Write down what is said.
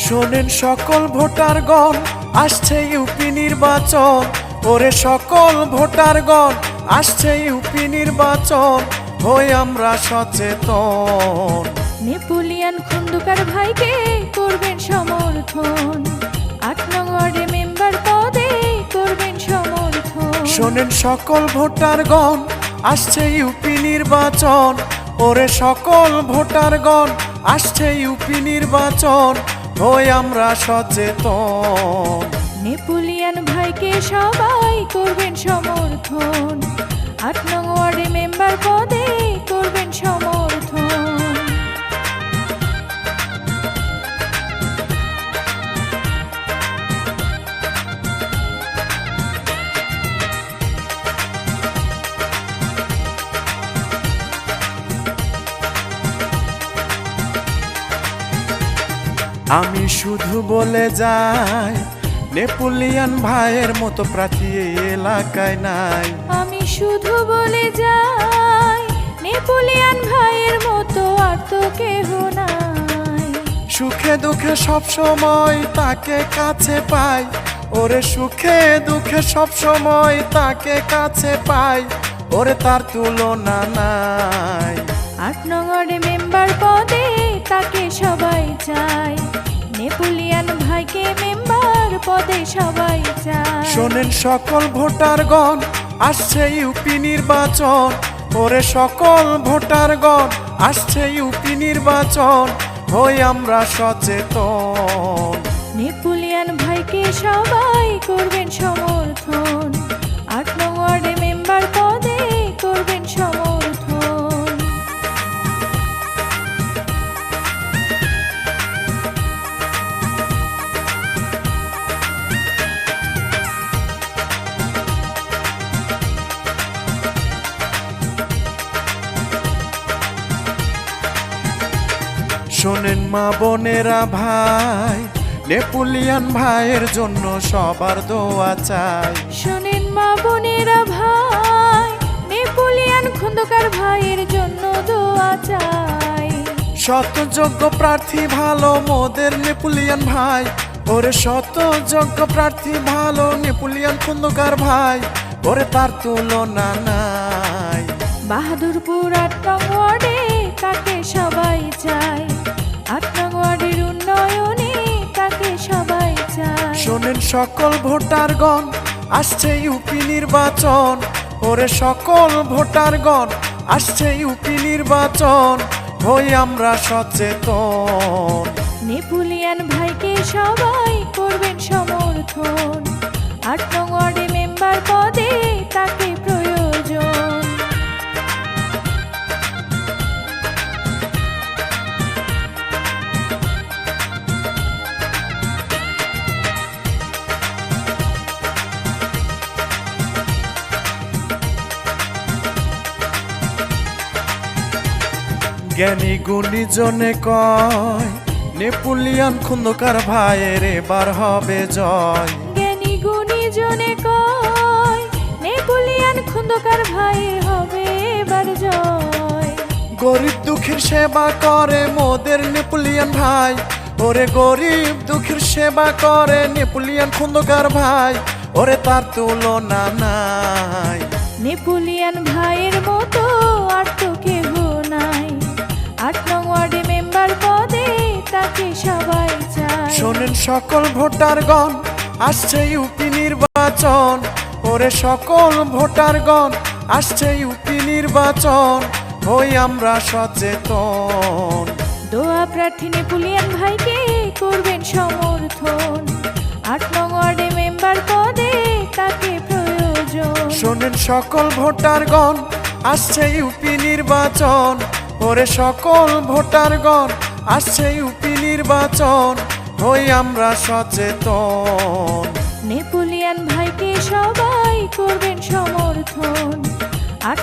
শোনেন সকল ভোটারগণ, আসছে ইউপি নির্বাচন। ওরে সকল ভোটারগণ, আসছে ইউপি নির্বাচন, হই আমরা সচেতন। নেপোলিয়ান খন্দকার ভাইকে করবেন সমর্থন, ৮ নং ওয়ার্ডে মেম্বার পদে করবেন সমর্থন। শোনেন সকল ভোটারগণ, আসছে ইউপি নির্বাচন। ওরে সকল ভোটারগণ, আসছে ইউপি নির্বাচন, হই আমরা সচেতন। নেপোলিয়ান ভাইকে সবাই করবেন সমর্থন, ৮ নং ওয়ার্ডে মেম্বার পদে করবেন সমর্থন। আমি শুধু বলে যাই, নেপোলিয়ান ভাইয়ের মতো প্রার্থী এই এলাকায় নাই। আমি শুধু বলে যাই, নেপোলিয়ান ভাইয়ের মতো আর তো কেহ নাই। সুখে দুঃখে সব সময় তাকে কাছে পাই। ওরে সুখে দুঃখে সব সময় তাকে কাছে পাই, ওরে তার তুলনা নাই। ৮ নং ওয়ার্ডে মেম্বার পদে তাকে সবাই চায়, নেপোলিয়ান ভাইকে মেম্বার পদে সবাই চায়। শোনেন সকল ভোটারগণ, আসছে ইউপি নির্বাচন। ওরে সকল ভোটারগণ, আসছে ইউপি নির্বাচন, হই আমরা সচেতন। নেপোলিয়ান ভাইকে সবাই করবেন সমর্থন, ৮ নং ওয়ার্ডে মেম্বার পদে করবেন সমর্থন। শোনেন মা বোনেরা ভাই, নেপোলিয়ান ভাইয়ের জন্য সবার দোয়া চাই। শোনেন মা বোনেরা ভাই, নেপোলিয়ান খন্দকার ভাইয়ের জন্য দোয়া চাই। শত যোগ্য প্রার্থী ভালো মোদের নেপোলিয়ান ভাই। ওরে শত যোগ্য প্রার্থী ভালো নেপোলিয়ান খন্দকার ভাই, ওরে তার তুলনা নাই। বাহাদুরপুর ৮ নং ওয়ার্ডে তাকে সবাই চায়, ৮ নং ওয়ার্ডের উন্নয়নে তাকে সবাই চায়। শোনেন সকল ভোটারগণ, আসছে ইউপি নির্বাচন। ওরে সকল ভোটারগণ, আসছে ইউপি নির্বাচন, হই আমরা সচেতন। নেপোলিয়ান ভাইকে সবাই করবেন সমর্থন, ৮ নং ওয়ার্ডে মেম্বার পদে তাকে প্রয়োজন। জ্ঞানী গুণী জনে কয়, নেপোলিয়ান খন্দকার ভাইয়ের এবার হবে জয়। জ্ঞানী গুণী জনে কয়, নেপোলিয়ান খন্দকার ভাইয়ের হবে এবার জয়। গরিব দুঃখীর সেবা করে মোদের নেপোলিয়ান ভাই। ওরে গরিব দুঃখীর সেবা করে নেপোলিয়ান খন্দকার ভাই, ওরে তার তুলনা নাই। নেপোলিয়ান ভাইয়ের মতো আর তো কেহ নাই, ৮ নং ওয়ার্ডে মেম্বার পদে তাকে সবাই চায়। শোনেন সকল ভোটারগণ, আসছে ইউপি নির্বাচন। ওরে সকল ভোটারগণ, আসছে ইউপি নির্বাচন, হই আমরা সচেতন। দোয়া প্রার্থী নেপোলিয়ান ভাইকে করবেন সমর্থন, ৮ নং ওয়ার্ডে মেম্বার পদে তাকে প্রয়োজন। শোনেন সকল ভোটারগণ, আসছে ইউপি নির্বাচন। ওরে সকল ভোটারগণ, আসছে ইউপি নির্বাচন, হই আমরা সচেতন। নেপোলিয়ান ভাইকে সবাই করবেন সমর্থন, ৮